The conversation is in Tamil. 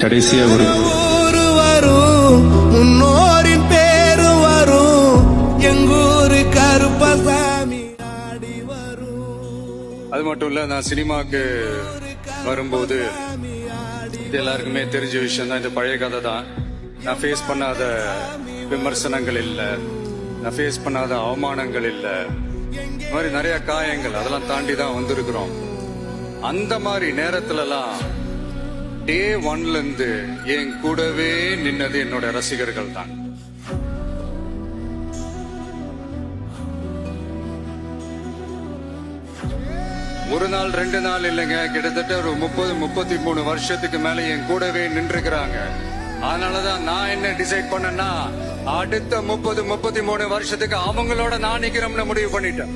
கடைசியா ஒரு ஊரு வரும், முன்னோரின் பேரு வரும், எங்கூரு கருப்பசாமி ஆடி வரும். அது மட்டும் இல்ல, நான் சினிமாக்கு வரும்போது இது எல்லாருக்குமே தெரிஞ்ச விஷயம் தான். இந்த பழைய கதை தான். நான் ஃபேஸ் பண்ணாத விமர்சனங்கள் இல்ல, நான் ஃபேஸ் பண்ணாத அவமானங்கள் இல்ல, இந்த மாதிரி நிறைய காயங்கள், அதெல்லாம் தாண்டி தான் வந்திருக்கிறோம். அந்த மாதிரி நேரத்துலலாம் டே ஒன்ல இருந்து என் கூடவே நின்னது என்னோட ரசிகர்கள் தான். ஒரு நாள் 2 நாள் இல்லைங்க, கிட்டத்தட்ட ஒரு 30-33 வருஷத்துக்கு மேல என் கூடவே நின்றுக்கிறாங்க. அதனாலதான் நான் என்ன டிசைட் பண்ணேன்னா, அடுத்த 30-33 வருஷத்துக்கு அவங்களோட நான் நிக்கிறோம்னு முடிவு பண்ணிட்டேன்.